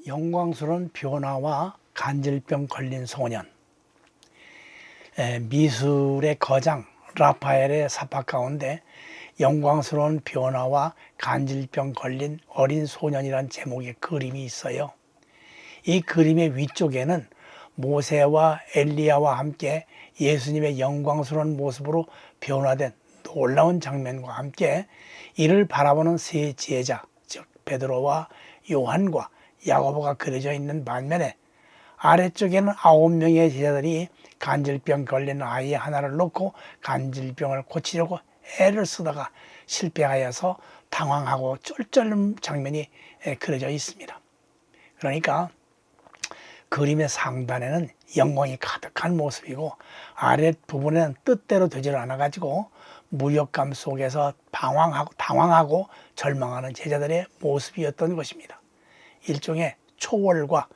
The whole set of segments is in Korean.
영광스러운 변화와 간질병 걸린 소년, 미술의 거장 라파엘의 사파 가운데 영광스러운 변화와 간질병 걸린 어린 소년이란 제목의 그림이 있어요. 이 그림의 위쪽에는 모세와 엘리야와 함께 예수님의 영광스러운 모습으로 변화된 놀라운 장면과 함께 이를 바라보는 세 제자, 즉 베드로와 요한과 야고보가 그려져 있는 반면에 아래쪽에는 9명의 제자들이 간질병 걸린 아이 하나를 놓고 간질병을 고치려고 애를 쓰다가 실패하여서 당황하고 쩔쩔는 장면이 그려져 있습니다. 그러니까 그림의 상단에는 영광이 가득한 모습이고 아랫부분에는 뜻대로 되질 않아가지고 무력감 속에서 당황하고 절망하는 제자들의 모습이었던 것입니다. 일종의 초월과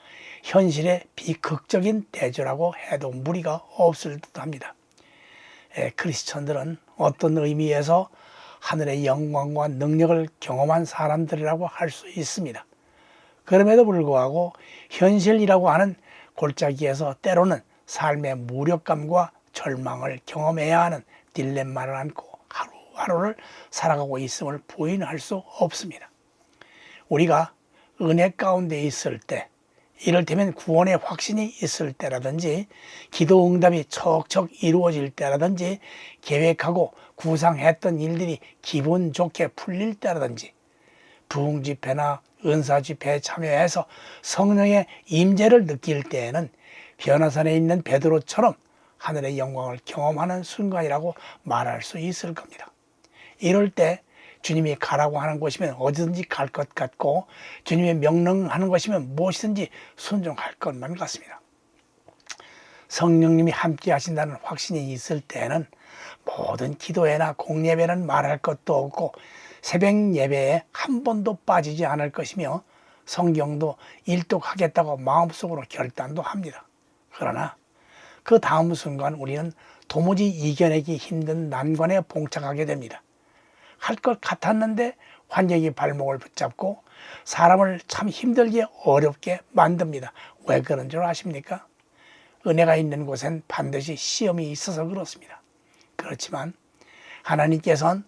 현실의 비극적인 대조라고 해도 무리가 없을 듯합니다. 크리스천들은 어떤 의미에서 하늘의 영광과 능력을 경험한 사람들이라고 할 수 있습니다. 그럼에도 불구하고 현실이라고 하는 골짜기에서 때로는 삶의 무력감과 절망을 경험해야 하는 딜레마를 안고 하루하루를 살아가고 있음을 부인할 수 없습니다. 우리가 은혜 가운데 있을 때, 이를테면 구원의 확신이 있을 때라든지 기도 응답이 척척 이루어질 때라든지 계획하고 구상했던 일들이 기분 좋게 풀릴 때라든지 부흥 집회나 은사 집회에 참여해서 성령의 임재를 느낄 때에는 변화산에 있는 베드로처럼 하늘의 영광을 경험하는 순간이라고 말할 수 있을 겁니다. 이럴 때 주님이 가라고 하는 곳이면 어디든지 갈 것 같고 주님의 명령하는 것이면 무엇이든지 순종할 것만 같습니다. 성령님이 함께 하신다는 확신이 있을 때는 모든 기도회나 공예배는 말할 것도 없고 새벽 예배에 한 번도 빠지지 않을 것이며 성경도 일독하겠다고 마음속으로 결단도 합니다. 그러나 그 다음 순간 우리는 도무지 이겨내기 힘든 난관에 봉착하게 됩니다. 할 것 같았는데 환경이 발목을 붙잡고 사람을 참 힘들게 어렵게 만듭니다. 왜 그런 줄 아십니까? 은혜가 있는 곳엔 반드시 시험이 있어서 그렇습니다. 그렇지만 하나님께서는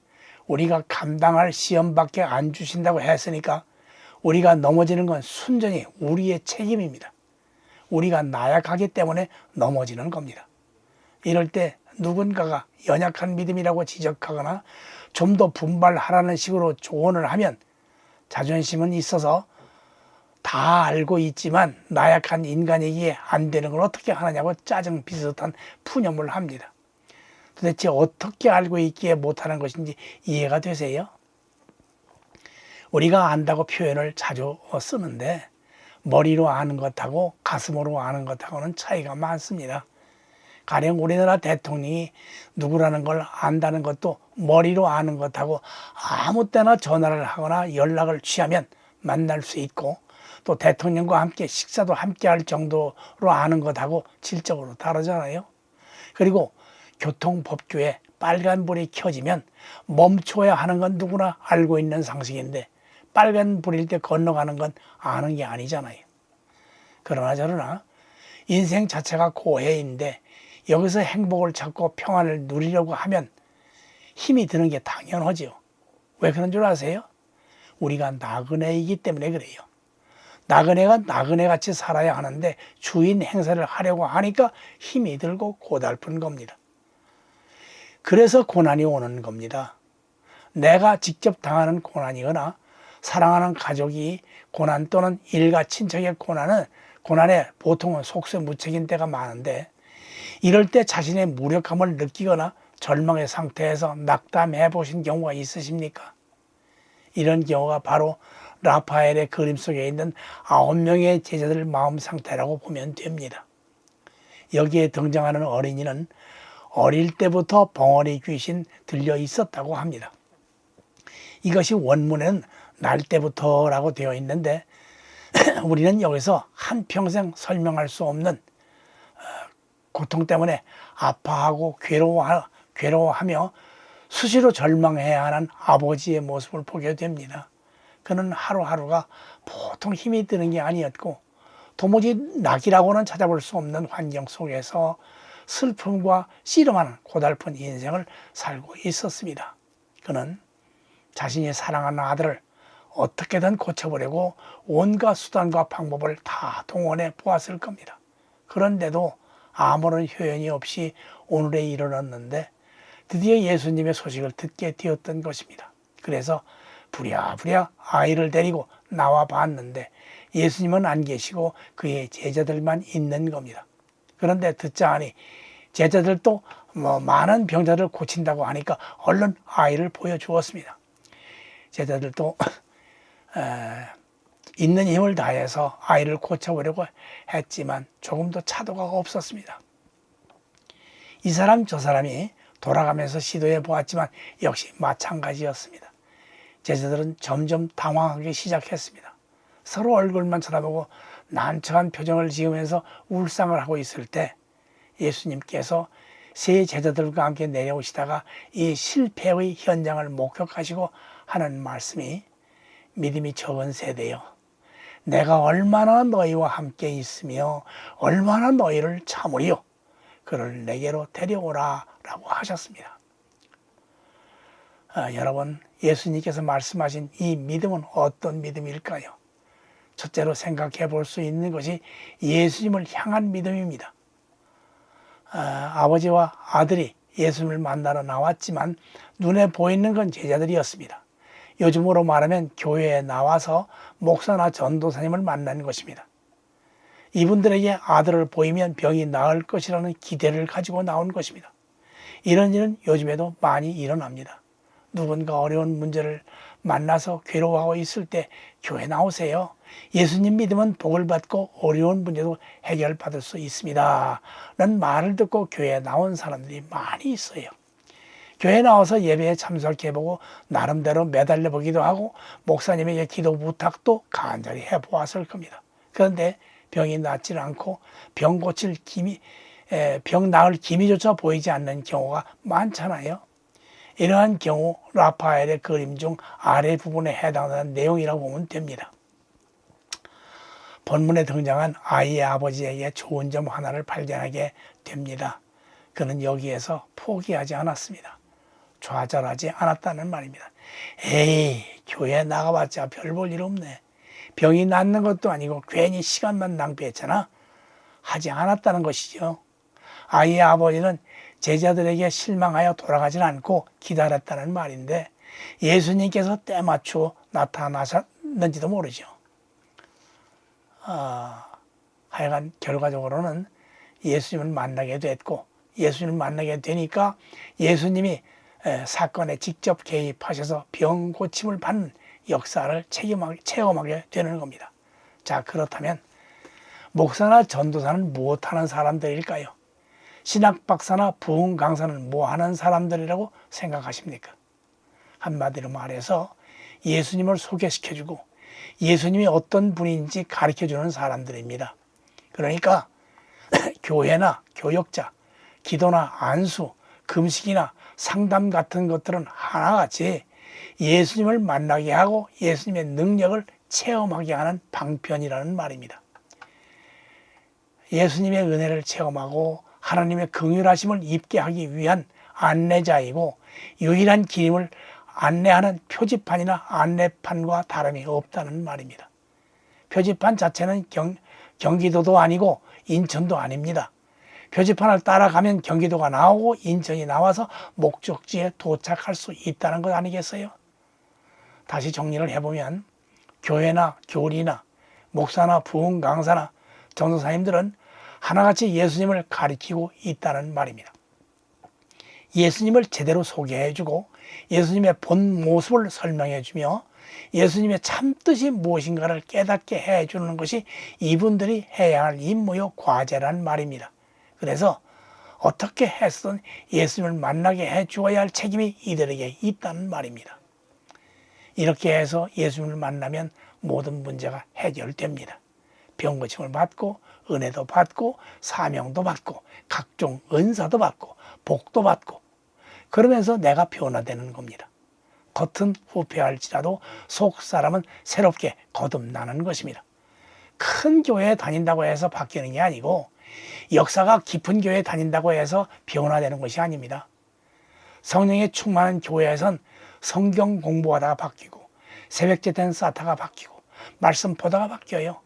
우리가 감당할 시험밖에 안 주신다고 했으니까 우리가 넘어지는 건 순전히 우리의 책임입니다. 우리가 나약하기 때문에 넘어지는 겁니다. 이럴 때 누군가가 연약한 믿음이라고 지적하거나 좀 더 분발하라는 식으로 조언을 하면 자존심은 있어서 다 알고 있지만 나약한 인간에게 안 되는 걸 어떻게 하느냐고 짜증 비슷한 푸념을 합니다. 도대체 어떻게 알고 있기에 못하는 것인지 이해가 되세요? 우리가 안다고 표현을 자주 쓰는데 머리로 아는 것하고 가슴으로 아는 것하고는 차이가 많습니다. 가령 우리나라 대통령이 누구라는 걸 안다는 것도 머리로 아는 것하고 아무 때나 전화를 하거나 연락을 취하면 만날 수 있고 또 대통령과 함께 식사도 함께 할 정도로 아는 것하고 질적으로 다르잖아요. 그리고 교통법규에 빨간불이 켜지면 멈춰야 하는 건 누구나 알고 있는 상식인데 빨간불일 때 건너가는 건 아는 게 아니잖아요. 그러나 저러나 인생 자체가 고해인데 여기서 행복을 찾고 평안을 누리려고 하면 힘이 드는 게 당연하지요. 왜 그런 줄 아세요? 우리가 나그네이기 때문에 그래요. 나그네가 나그네같이 살아야 하는데 주인 행세를 하려고 하니까 힘이 들고 고달픈 겁니다. 그래서 고난이 오는 겁니다. 내가 직접 당하는 고난이거나 사랑하는 가족이 고난 또는 일가 친척의 고난에 보통은 속수무책인 때가 많은데 이럴 때 자신의 무력함을 느끼거나 절망의 상태에서 낙담해 보신 경우가 있으십니까? 이런 경우가 바로 라파엘의 그림 속에 있는 9명의 제자들 마음 상태라고 보면 됩니다. 여기에 등장하는 어린이는 어릴 때부터 벙어리 귀신 들려 있었다고 합니다. 이것이 원문에는 날 때부터라고 되어 있는데 우리는 여기서 한평생 설명할 수 없는 고통 때문에 아파하고 괴로워하며 수시로 절망해야 하는 아버지의 모습을 보게 됩니다. 그는 하루하루가 보통 힘이 드는 게 아니었고 도무지 낙이라고는 찾아볼 수 없는 환경 속에서 슬픔과 씨름하는 고달픈 인생을 살고 있었습니다. 그는 자신이 사랑하는 아들을 어떻게든 고쳐보려고 온갖 수단과 방법을 다 동원해 보았을 겁니다. 그런데도 아무런 효연이 없이 오늘에 이르렀는데 드디어 예수님의 소식을 듣게 되었던 것입니다. 그래서 부랴부랴 아이를 데리고 나와 봤는데 예수님은 안 계시고 그의 제자들만 있는 겁니다. 그런데 듣자 하니 제자들도 많은 병자를 고친다고 하니까 얼른 아이를 보여주었습니다. 제자들도 있는 힘을 다해서 아이를 고쳐보려고 했지만 조금도 차도가 없었습니다. 이 사람 저 사람이 돌아가면서 시도해 보았지만 역시 마찬가지였습니다. 제자들은 점점 당황하기 시작했습니다. 서로 얼굴만 쳐다보고 난처한 표정을 지으면서 울상을 하고 있을 때 예수님께서 세 제자들과 함께 내려오시다가 이 실패의 현장을 목격하시고 하는 말씀이 믿음이 적은 세대여, 내가 얼마나 너희와 함께 있으며 얼마나 너희를 참으리요, 그를 내게로 데려오라 라고 하셨습니다. 여러분, 예수님께서 말씀하신 이 믿음은 어떤 믿음일까요? 첫째로 생각해 볼 수 있는 것이 예수님을 향한 믿음입니다. 아버지와 아들이 예수님을 만나러 나왔지만 눈에 보이는 건 제자들이었습니다. 요즘으로 말하면 교회에 나와서 목사나 전도사님을 만난 것입니다. 이분들에게 아들을 보이면 병이 나을 것이라는 기대를 가지고 나온 것입니다. 이런 일은 요즘에도 많이 일어납니다. 누군가 어려운 문제를 만나서 괴로워하고 있을 때 교회 나오세요. 예수님 믿으면 복을 받고 어려운 문제도 해결받을 수 있습니다 라는 말을 듣고 교회에 나온 사람들이 많이 있어요. 교회에 나와서 예배에 참석해보고 나름대로 매달려 보기도 하고 목사님에게 기도 부탁도 간절히 해보았을 겁니다. 그런데 병이 낫지 않고 병 나을 기미조차 보이지 않는 경우가 많잖아요. 이러한 경우 라파엘의 그림 중 아래 부분에 해당하는 내용이라고 보면 됩니다. 본문에 등장한 아이의 아버지에게 좋은 점 하나를 발견하게 됩니다. 그는 여기에서 포기하지 않았습니다. 좌절하지 않았다는 말입니다. 에이, 교회 나가봤자 별 볼 일 없네. 병이 낫는 것도 아니고 괜히 시간만 낭비했잖아. 하지 않았다는 것이죠. 아이의 아버지는 제자들에게 실망하여 돌아가지는 않고 기다렸다는 말인데 예수님께서 때맞추어 나타나셨는지도 모르죠. 하여간 결과적으로는 예수님을 만나게 됐고 예수님을 만나게 되니까 예수님이 사건에 직접 개입하셔서 병 고침을 받는 역사를 체험하게 되는 겁니다. 자, 그렇다면 목사나 전도사는 무엇하는 사람들일까요? 신학 박사나 부흥 강사는 뭐하는 사람들이라고 생각하십니까? 한마디로 말해서 예수님을 소개시켜주고 예수님이 어떤 분인지 가르쳐주는 사람들입니다. 그러니까 교회나 교역자, 기도나 안수, 금식이나 상담 같은 것들은 하나같이 예수님을 만나게 하고 예수님의 능력을 체험하게 하는 방편이라는 말입니다. 예수님의 은혜를 체험하고 하나님의 긍휼하심을 입게 하기 위한 안내자이고 유일한 길임을 안내하는 표지판이나 안내판과 다름이 없다는 말입니다. 표지판 자체는 경기도도 아니고 인천도 아닙니다. 표지판을 따라가면 경기도가 나오고 인천이 나와서 목적지에 도착할 수 있다는 것 아니겠어요? 다시 정리를 해보면 교회나 교리나 목사나 부흥 강사나 전도사님들은 하나같이 예수님을 가리키고 있다는 말입니다. 예수님을 제대로 소개해주고 예수님의 본 모습을 설명해주며 예수님의 참뜻이 무엇인가를 깨닫게 해주는 것이 이분들이 해야 할 임무요 과제란 말입니다. 그래서 어떻게 해서든 예수님을 만나게 해주어야 할 책임이 이들에게 있다는 말입니다. 이렇게 해서 예수님을 만나면 모든 문제가 해결됩니다. 병 고침을 받고 은혜도 받고 사명도 받고 각종 은사도 받고 복도 받고 그러면서 내가 변화되는 겁니다. 겉은 후패할지라도 속 사람은 새롭게 거듭나는 것입니다. 큰 교회에 다닌다고 해서 바뀌는 게 아니고 역사가 깊은 교회에 다닌다고 해서 변화되는 것이 아닙니다. 성령의 충만한 교회에선 성경 공부하다가 바뀌고 새벽 제된 쌓다가 바뀌고 말씀 보다가 바뀌어요.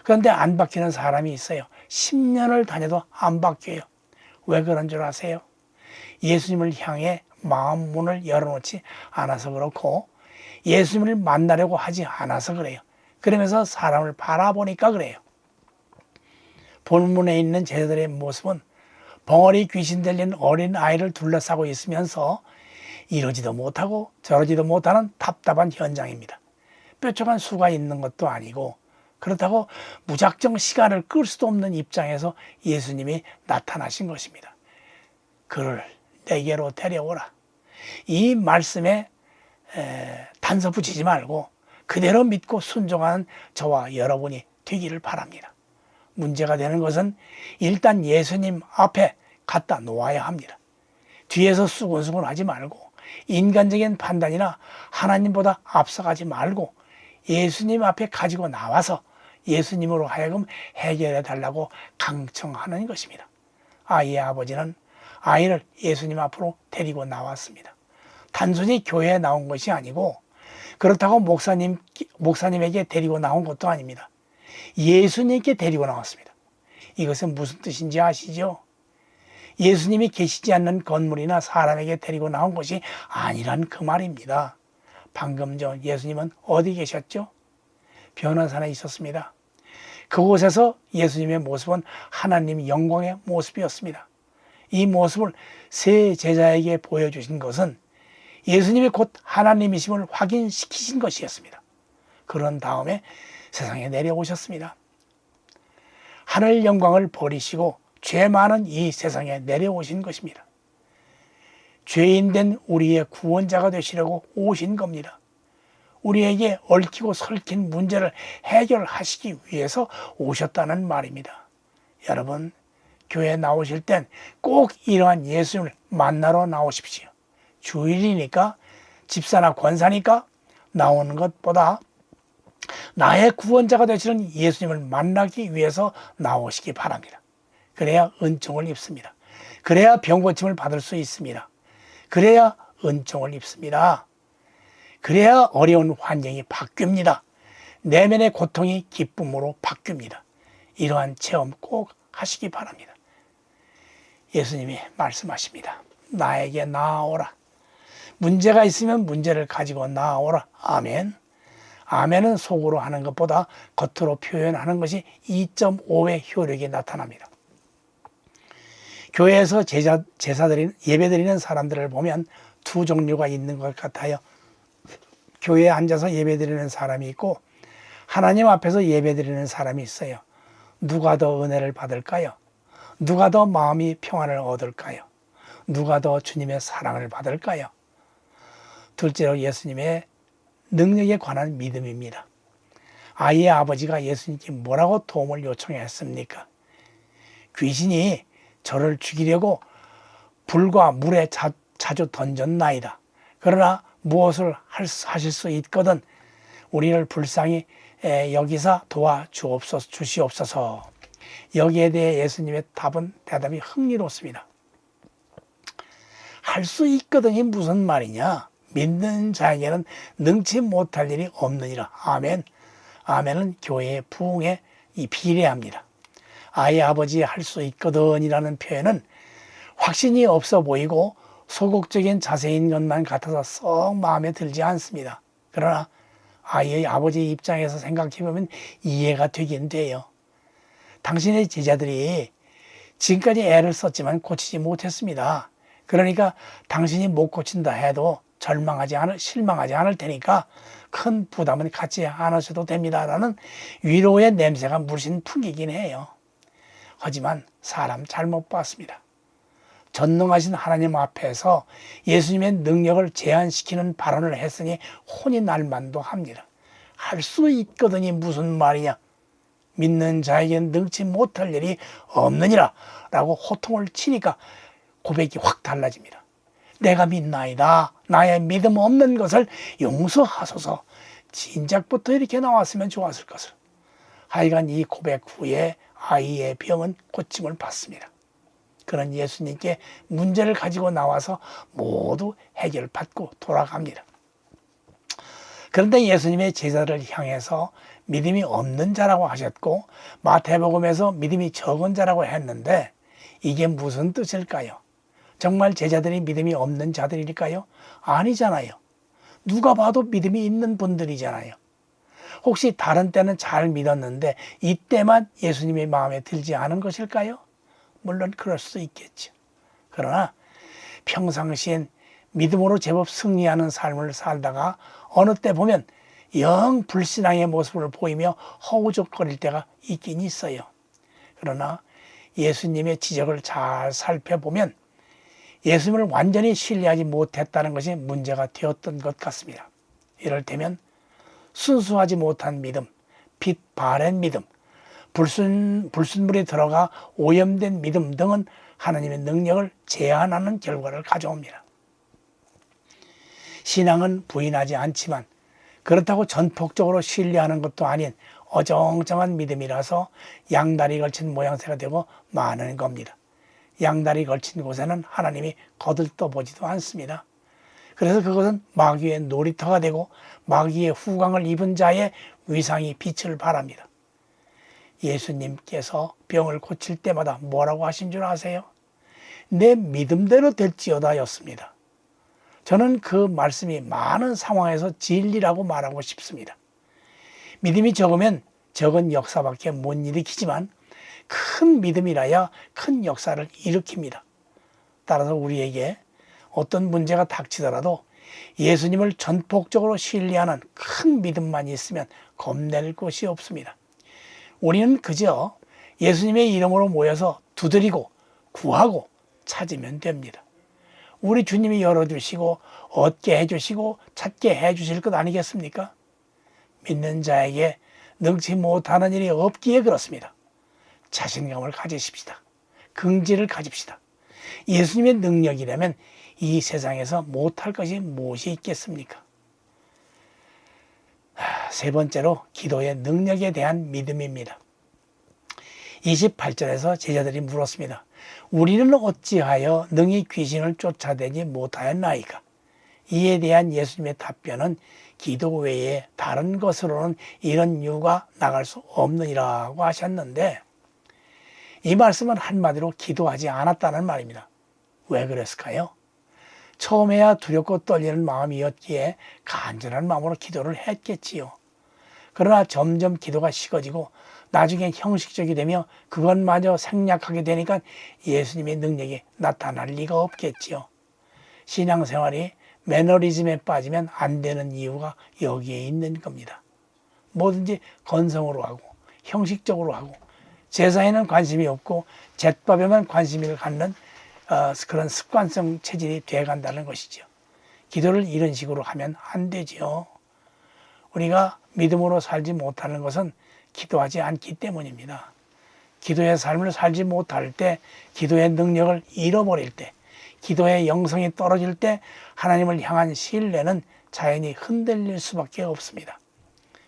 그런데 안 바뀌는 사람이 있어요. 10년을 다녀도 안 바뀌어요. 왜 그런 줄 아세요? 예수님을 향해 마음 문을 열어놓지 않아서 그렇고 예수님을 만나려고 하지 않아서 그래요. 그러면서 사람을 바라보니까 그래요. 본문에 있는 제자들의 모습은 벙어리 귀신 들린 어린 아이를 둘러싸고 있으면서 이러지도 못하고 저러지도 못하는 답답한 현장입니다. 뾰족한 수가 있는 것도 아니고 그렇다고 무작정 시간을 끌 수도 없는 입장에서 예수님이 나타나신 것입니다. 그를 내게로 데려오라. 이 말씀에 단서 붙이지 말고 그대로 믿고 순종하는 저와 여러분이 되기를 바랍니다. 문제가 되는 것은 일단 예수님 앞에 갖다 놓아야 합니다. 뒤에서 수근수근 하지 말고 인간적인 판단이나 하나님보다 앞서가지 말고 예수님 앞에 가지고 나와서 예수님으로 하여금 해결해 달라고 강청하는 것입니다. 아이의 아버지는 아이를 예수님 앞으로 데리고 나왔습니다. 단순히 교회에 나온 것이 아니고 그렇다고 목사님에게 데리고 나온 것도 아닙니다. 예수님께 데리고 나왔습니다. 이것은 무슨 뜻인지 아시죠? 예수님이 계시지 않는 건물이나 사람에게 데리고 나온 것이 아니란 그 말입니다. 방금 전 예수님은 어디 계셨죠? 변화산에 있었습니다. 그곳에서 예수님의 모습은 하나님 영광의 모습이었습니다. 이 모습을 세 제자에게 보여주신 것은 예수님이 곧 하나님이심을 확인시키신 것이었습니다. 그런 다음에 세상에 내려오셨습니다. 하늘 영광을 버리시고 죄 많은 이 세상에 내려오신 것입니다. 죄인된 우리의 구원자가 되시려고 오신 겁니다. 우리에게 얽히고 설킨 문제를 해결하시기 위해서 오셨다는 말입니다. 여러분, 교회에 나오실 땐 꼭 이러한 예수님을 만나러 나오십시오. 주일이니까 집사나 권사니까 나오는 것보다 나의 구원자가 되시는 예수님을 만나기 위해서 나오시기 바랍니다. 그래야 은총을 입습니다. 그래야 병고침을 받을 수 있습니다. 그래야 은총을 입습니다. 그래야 어려운 환경이 바뀝니다. 내면의 고통이 기쁨으로 바뀝니다. 이러한 체험 꼭 하시기 바랍니다. 예수님이 말씀하십니다. 나에게 나아오라. 문제가 있으면 문제를 가지고 나아오라. 아멘. 아멘은 속으로 하는 것보다 겉으로 표현하는 것이 2.5의 효력이 나타납니다. 교회에서 예배드리는 사람들을 보면 두 종류가 있는 것 같아요. 교회에 앉아서 예배드리는 사람이 있고 하나님 앞에서 예배드리는 사람이 있어요. 누가 더 은혜를 받을까요? 누가 더 마음이 평안을 얻을까요? 누가 더 주님의 사랑을 받을까요? 둘째로 예수님의 능력에 관한 믿음입니다. 아이의 아버지가 예수님께 뭐라고 도움을 요청했습니까? 귀신이 저를 죽이려고 불과 물에 자주 던졌나이다. 그러나 무엇을 하실 수 있거든 우리를 불쌍히 여기서 도와주시옵소서. 여기에 대해 예수님의 대답이 흥미롭습니다. 할 수 있거든이 무슨 말이냐? 믿는 자에게는 능치 못할 일이 없느니라. 아멘. 아멘은 교회의 부흥에 비례합니다. 아이 아버지 할 수 있거든이라는 표현은 확신이 없어 보이고 소극적인 자세인 것만 같아서 썩 마음에 들지 않습니다. 그러나 아이의 아버지 입장에서 생각해보면 이해가 되긴 돼요. 당신의 제자들이 지금까지 애를 썼지만 고치지 못했습니다. 그러니까 당신이 못 고친다 해도 실망하지 않을 테니까 큰 부담은 갖지 않으셔도 됩니다라는 위로의 냄새가 물씬 풍기긴 해요. 하지만 사람 잘못 봤습니다. 전능하신 하나님 앞에서 예수님의 능력을 제한시키는 발언을 했으니 혼이 날 만도 합니다. 할 수 있거든이 무슨 말이냐? 믿는 자에게는 능치 못할 일이 없느니라 라고 호통을 치니까 고백이 확 달라집니다. 내가 믿나이다. 나의 믿음 없는 것을 용서하소서. 진작부터 이렇게 나왔으면 좋았을 것을. 하여간 이 고백 후에 아이의 병은 고침을 받습니다. 그런 예수님께 문제를 가지고 나와서 모두 해결받고 돌아갑니다. 그런데 예수님의 제자를 향해서 믿음이 없는 자라고 하셨고 마태복음에서 믿음이 적은 자라고 했는데 이게 무슨 뜻일까요? 정말 제자들이 믿음이 없는 자들일까요? 아니잖아요. 누가 봐도 믿음이 있는 분들이잖아요. 혹시 다른 때는 잘 믿었는데 이때만 예수님의 마음에 들지 않은 것일까요? 물론 그럴 수도 있겠죠. 그러나 평상시엔 믿음으로 제법 승리하는 삶을 살다가 어느 때 보면 영 불신앙의 모습을 보이며 허우적거릴 때가 있긴 있어요. 그러나 예수님의 지적을 잘 살펴보면 예수님을 완전히 신뢰하지 못했다는 것이 문제가 되었던 것 같습니다. 이를테면 순수하지 못한 믿음, 빛 바랜 믿음, 불순물이 들어가 오염된 믿음 등은 하나님의 능력을 제한하는 결과를 가져옵니다. 신앙은 부인하지 않지만 그렇다고 전폭적으로 신뢰하는 것도 아닌 어정쩡한 믿음이라서 양다리 걸친 모양새가 되고 마는 겁니다. 양다리 걸친 곳에는 하나님이 거들떠보지도 않습니다. 그래서 그것은 마귀의 놀이터가 되고 마귀의 후광을 입은 자의 위상이 빛을 발합니다. 예수님께서 병을 고칠 때마다 뭐라고 하신 줄 아세요? 내 믿음대로 될지어다 였습니다. 저는 그 말씀이 많은 상황에서 진리라고 말하고 싶습니다. 믿음이 적으면 적은 역사밖에 못 일으키지만 큰 믿음이라야 큰 역사를 일으킵니다. 따라서 우리에게 어떤 문제가 닥치더라도 예수님을 전폭적으로 신뢰하는 큰 믿음만 있으면 겁낼 것이 없습니다. 우리는 그저 예수님의 이름으로 모여서 두드리고 구하고 찾으면 됩니다. 우리 주님이 열어주시고 얻게 해주시고 찾게 해주실 것 아니겠습니까? 믿는 자에게 능치 못하는 일이 없기에 그렇습니다. 자신감을 가지십시다. 긍지를 가집시다. 예수님의 능력이라면 이 세상에서 못할 것이 무엇이 있겠습니까? 세 번째로 기도의 능력에 대한 믿음입니다. 28절에서 제자들이 물었습니다. 우리는 어찌하여 능히 귀신을 쫓아내지 못하였나이까? 이에 대한 예수님의 답변은 기도 외에 다른 것으로는 이런 이유가 나갈 수 없느니라고 하셨는데 이 말씀은 한마디로 기도하지 않았다는 말입니다. 왜 그랬을까요? 처음에야 두렵고 떨리는 마음이었기에 간절한 마음으로 기도를 했겠지요. 그러나 점점 기도가 식어지고 나중에 형식적이 되며 그것마저 생략하게 되니까 예수님의 능력이 나타날 리가 없겠지요. 신앙생활이 매너리즘에 빠지면 안 되는 이유가 여기에 있는 겁니다. 뭐든지 건성으로 하고 형식적으로 하고 제사에는 관심이 없고 잿밥에만 관심을 갖는 그런 습관성 체질이 돼간다는 것이죠. 기도를 이런 식으로 하면 안 되죠. 우리가 믿음으로 살지 못하는 것은 기도하지 않기 때문입니다. 기도의 삶을 살지 못할 때, 기도의 능력을 잃어버릴 때, 기도의 영성이 떨어질 때 하나님을 향한 신뢰는 자연히 흔들릴 수밖에 없습니다.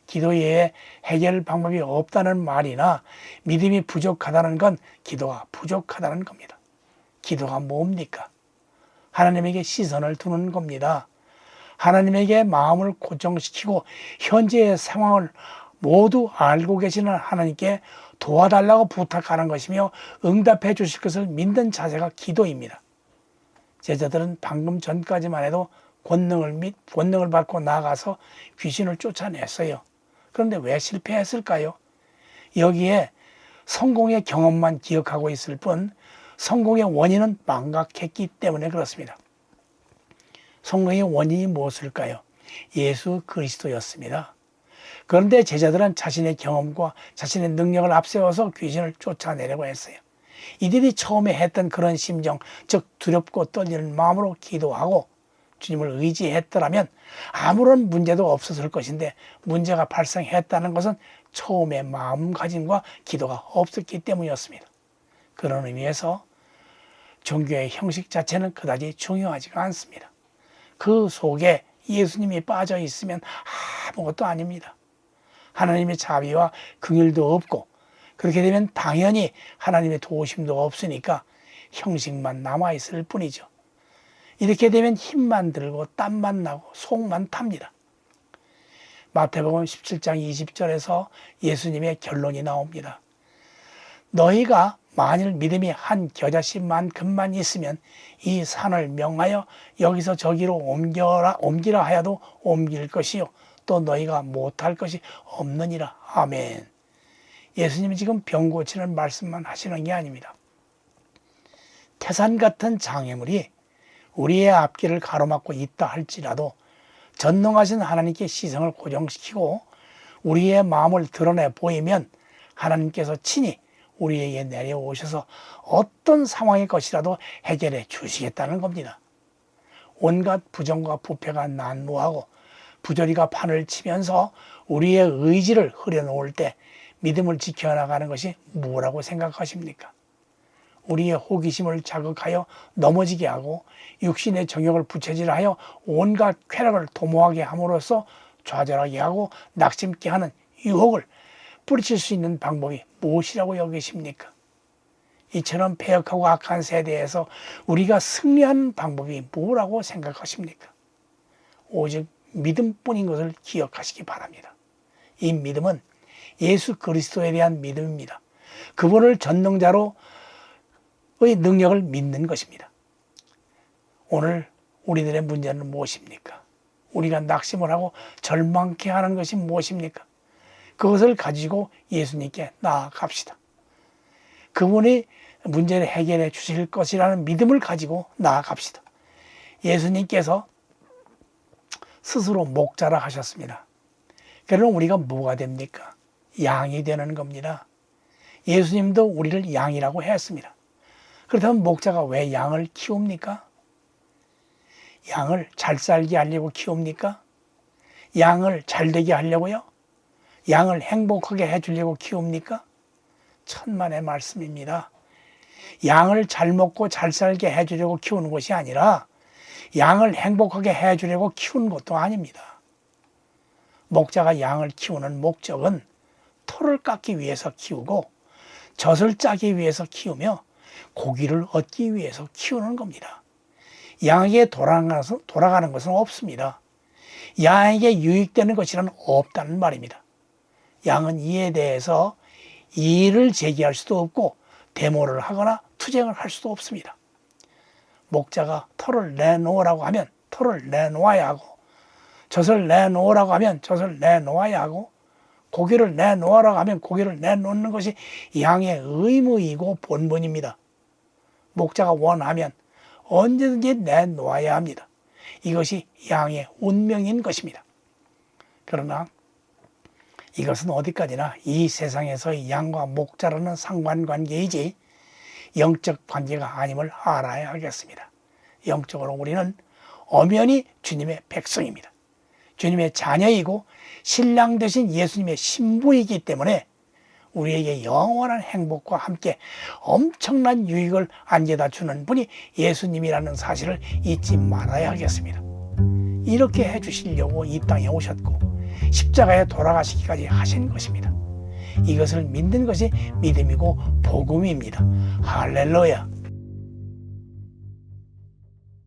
기도 외에 해결 방법이 없다는 말이나 믿음이 부족하다는 건 기도가 부족하다는 겁니다. 기도가 뭡니까? 하나님에게 시선을 두는 겁니다. 하나님에게 마음을 고정시키고 현재의 상황을 모두 알고 계시는 하나님께 도와달라고 부탁하는 것이며 응답해 주실 것을 믿는 자세가 기도입니다. 제자들은 방금 전까지만 해도 권능을 받고 나가서 귀신을 쫓아냈어요. 그런데 왜 실패했을까요? 여기에 성공의 경험만 기억하고 있을 뿐 성공의 원인은 망각했기 때문에 그렇습니다. 성공의 원인이 무엇일까요? 예수 그리스도였습니다. 그런데 제자들은 자신의 경험과 자신의 능력을 앞세워서 귀신을 쫓아내려고 했어요. 이들이 처음에 했던 그런 심정, 즉 두렵고 떨리는 마음으로 기도하고 주님을 의지했더라면 아무런 문제도 없었을 것인데 문제가 발생했다는 것은 처음의 마음가짐과 기도가 없었기 때문이었습니다. 그런 의미에서 종교의 형식 자체는 그다지 중요하지가 않습니다. 그 속에 예수님이 빠져 있으면 아무것도 아닙니다. 하나님의 자비와 긍휼도 없고, 그렇게 되면 당연히 하나님의 도우심도 없으니까 형식만 남아있을 뿐이죠. 이렇게 되면 힘만 들고 땀만 나고 속만 탑니다. 마태복음 17장 20절에서 예수님의 결론이 나옵니다. 너희가 만일 믿음이 한 겨자씨만큼만 있으면 이 산을 명하여 여기서 저기로 옮기라 하여도 옮길 것이요 또 너희가 못할 것이 없느니라. 아멘. 예수님이 지금 병 고치는 말씀만 하시는 게 아닙니다. 태산 같은 장애물이 우리의 앞길을 가로막고 있다 할지라도 전능하신 하나님께 시선을 고정시키고 우리의 마음을 드러내 보이면 하나님께서 친히 우리에게 내려오셔서 어떤 상황의 것이라도 해결해 주시겠다는 겁니다. 온갖 부정과 부패가 난무하고 부조리가 판을 치면서 우리의 의지를 흐려놓을 때 믿음을 지켜나가는 것이 뭐라고 생각하십니까? 우리의 호기심을 자극하여 넘어지게 하고 육신의 정욕을 부채질하여 온갖 쾌락을 도모하게 함으로써 좌절하게 하고 낙심케 하는 유혹을 뿌리칠 수 있는 방법이 무엇이라고 여기십니까? 이처럼 패역하고 악한 세대에서 우리가 승리하는 방법이 뭐라고 생각하십니까? 오직 믿음뿐인 것을 기억하시기 바랍니다. 이 믿음은 예수 그리스도에 대한 믿음입니다. 그분을 전능자로의 능력을 믿는 것입니다. 오늘 우리들의 문제는 무엇입니까? 우리가 낙심을 하고 절망케 하는 것이 무엇입니까? 그것을 가지고 예수님께 나아갑시다. 그분이 문제를 해결해 주실 것이라는 믿음을 가지고 나아갑시다. 예수님께서 스스로 목자라 하셨습니다. 그러면 우리가 뭐가 됩니까? 양이 되는 겁니다. 예수님도 우리를 양이라고 했습니다. 그렇다면 목자가 왜 양을 키웁니까? 양을 잘 살게 하려고 키웁니까? 양을 잘 되게 하려고요? 양을 행복하게 해주려고 키웁니까? 천만의 말씀입니다. 양을 잘 먹고 잘 살게 해주려고 키우는 것이 아니라 양을 행복하게 해주려고 키우는 것도 아닙니다. 목자가 양을 키우는 목적은 털을 깎기 위해서 키우고 젖을 짜기 위해서 키우며 고기를 얻기 위해서 키우는 겁니다. 양에게 돌아가는 것은 없습니다. 양에게 유익되는 것이란 없다는 말입니다. 양은 이에 대해서 이의를 제기할 수도 없고 데모를 하거나 투쟁을 할 수도 없습니다. 목자가 털을 내놓으라고 하면 털을 내놓아야 하고 젖을 내놓으라고 하면 젖을 내놓아야 하고 고기를 내놓으라고 하면 고기를 내놓는 것이 양의 의무이고 본분입니다. 목자가 원하면 언제든지 내놓아야 합니다. 이것이 양의 운명인 것입니다. 그러나 이것은 어디까지나 이 세상에서의 양과 목자라는 상관관계이지 영적 관계가 아님을 알아야 하겠습니다. 영적으로 우리는 엄연히 주님의 백성입니다. 주님의 자녀이고 신랑 되신 예수님의 신부이기 때문에 우리에게 영원한 행복과 함께 엄청난 유익을 안겨다 주는 분이 예수님이라는 사실을 잊지 말아야 하겠습니다. 이렇게 해주시려고 이 땅에 오셨고 십자가에 돌아가시기까지 하신 것입니다. 이것을 믿는 것이 믿음이고 복음입니다. 할렐루야.